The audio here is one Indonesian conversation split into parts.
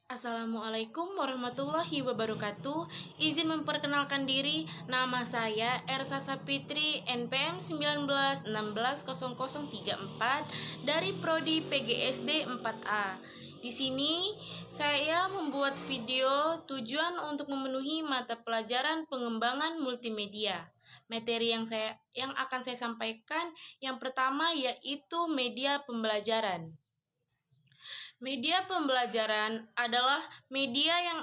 Assalamualaikum warahmatullahi wabarakatuh. Izin memperkenalkan diri, nama saya Ersa Sapitri, NPM 19160034 dari Prodi PGSD 4A. Di sini saya membuat video tujuan untuk memenuhi mata pelajaran pengembangan multimedia. Materi yang akan saya sampaikan yang pertama yaitu media pembelajaran. Media pembelajaran adalah media yang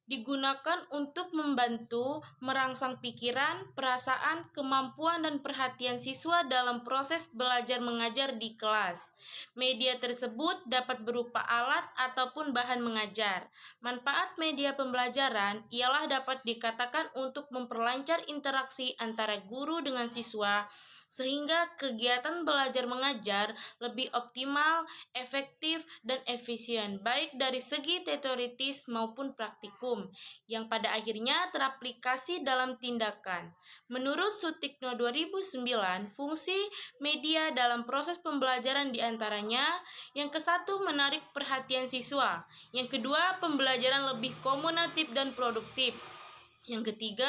digunakan untuk membantu merangsang pikiran, perasaan, kemampuan, dan perhatian siswa dalam proses belajar mengajar di kelas. Media tersebut dapat berupa alat ataupun bahan mengajar. Manfaat media pembelajaran ialah dapat dikatakan untuk memperlancar interaksi antara guru dengan siswa, sehingga kegiatan belajar mengajar lebih optimal, efektif, dan efisien, baik dari segi teoritis maupun praktikum, yang pada akhirnya teraplikasi dalam tindakan. Menurut Sutikno 2009, fungsi media dalam proses pembelajaran diantaranya, yang ke-1 menarik perhatian siswa, yang kedua pembelajaran lebih komunikatif dan produktif, yang ketiga,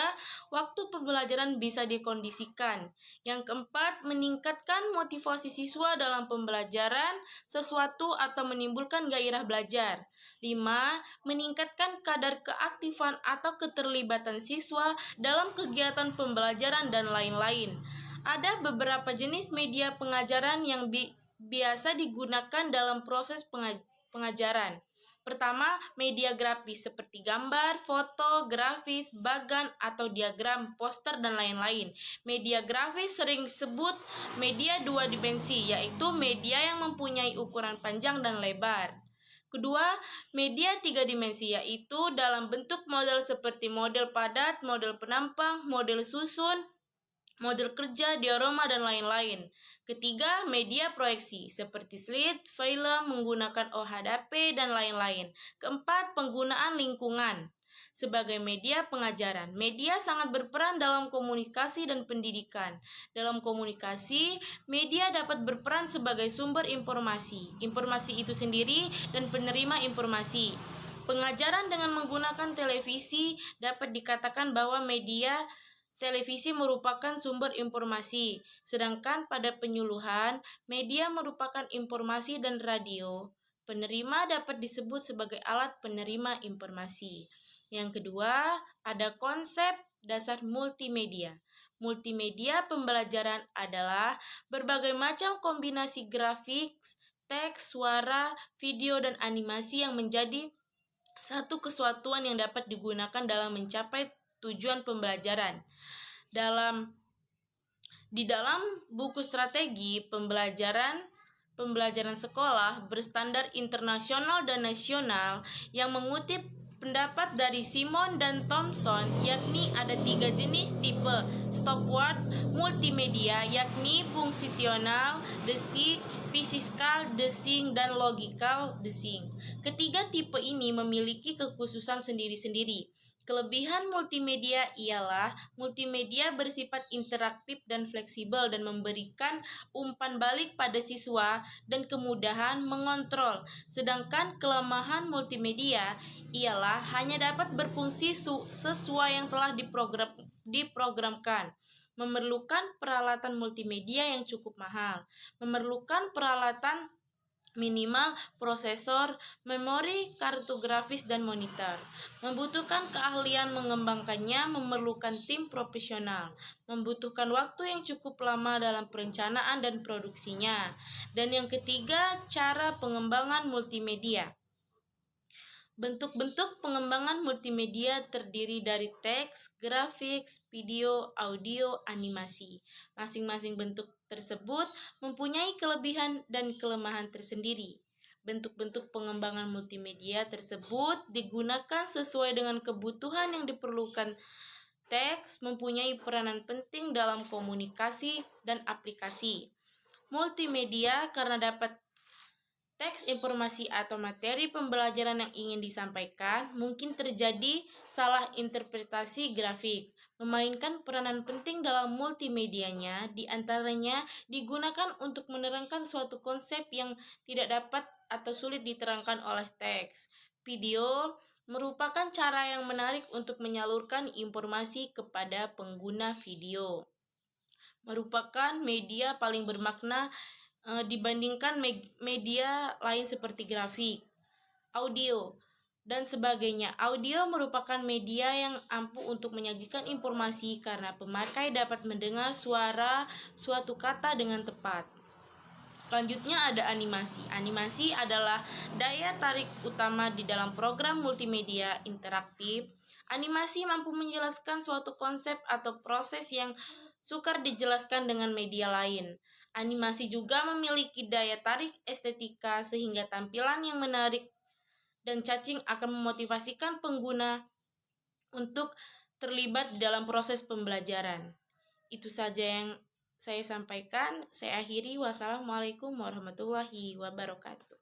waktu pembelajaran bisa dikondisikan. Yang keempat, meningkatkan motivasi siswa dalam pembelajaran sesuatu atau menimbulkan gairah belajar. 5. Meningkatkan kadar keaktifan atau keterlibatan siswa dalam kegiatan pembelajaran dan lain-lain. Ada beberapa jenis media pengajaran yang biasa digunakan dalam proses pengajaran. Pertama, media grafis seperti gambar, foto, grafis, bagan, atau diagram, poster, dan lain-lain. Media grafis sering disebut media dua dimensi, yaitu media yang mempunyai ukuran panjang dan lebar. Kedua, media tiga dimensi, yaitu dalam bentuk model seperti model padat, model penampang, model susun, model kerja, diorama, dan lain-lain. Ketiga, media proyeksi seperti slide, film, menggunakan OHDP, dan lain-lain. Keempat, penggunaan lingkungan sebagai media pengajaran. Media sangat berperan dalam komunikasi dan pendidikan. Dalam komunikasi, media dapat berperan sebagai sumber informasi. Informasi itu sendiri dan penerima informasi. Pengajaran dengan menggunakan televisi dapat dikatakan bahwa media televisi merupakan sumber informasi, sedangkan pada penyuluhan, media merupakan informasi, dan radio penerima dapat disebut sebagai alat penerima informasi. Yang kedua, ada konsep dasar multimedia. Multimedia pembelajaran adalah berbagai macam kombinasi grafik, teks, suara, video, dan animasi yang menjadi satu kesatuan yang dapat digunakan dalam mencapai tujuan pembelajaran. Di dalam buku strategi pembelajaran sekolah berstandar internasional dan nasional yang mengutip pendapat dari Simon dan Thomson, yakni ada 3 jenis tipe stopward multimedia, yakni fungsional, desik, physical, desing, dan logical, desing. Ketiga tipe ini memiliki kekhususan sendiri-sendiri. Kelebihan multimedia ialah multimedia bersifat interaktif dan fleksibel dan memberikan umpan balik pada siswa dan kemudahan mengontrol. Sedangkan kelemahan multimedia ialah hanya dapat berfungsi sesuai yang telah diprogramkan. Memerlukan peralatan multimedia yang cukup mahal. Memerlukan peralatan minimal prosesor, memori, kartu grafis, dan monitor. Membutuhkan keahlian mengembangkannya, memerlukan tim profesional. Membutuhkan waktu yang cukup lama dalam perencanaan dan produksinya. Dan yang ketiga, cara pengembangan multimedia. Bentuk-bentuk pengembangan multimedia terdiri dari teks, grafik, video, audio, animasi. Masing-masing bentuk tersebut mempunyai kelebihan dan kelemahan tersendiri. Bentuk-bentuk pengembangan multimedia tersebut digunakan sesuai dengan kebutuhan yang diperlukan. Teks mempunyai peranan penting dalam komunikasi dan aplikasi. Multimedia karena dapat teks, informasi, atau materi pembelajaran yang ingin disampaikan, mungkin terjadi salah interpretasi grafik. Memainkan peranan penting dalam multimedianya, diantaranya digunakan untuk menerangkan suatu konsep yang tidak dapat atau sulit diterangkan oleh teks. Video merupakan cara yang menarik untuk menyalurkan informasi kepada pengguna video. Merupakan media paling bermakna dibandingkan media lain seperti grafik, audio, dan sebagainya. Audio merupakan media yang ampuh untuk menyajikan informasi karena pemakai dapat mendengar suara suatu kata dengan tepat. Selanjutnya ada animasi. Animasi adalah daya tarik utama di dalam program multimedia interaktif. Animasi mampu menjelaskan suatu konsep atau proses yang sukar dijelaskan dengan media lain. Animasi juga memiliki daya tarik estetika sehingga tampilan yang menarik dan cacing akan memotivasikan pengguna untuk terlibat di dalam proses pembelajaran. Itu saja yang saya sampaikan. Saya akhiri. Wassalamualaikum warahmatullahi wabarakatuh.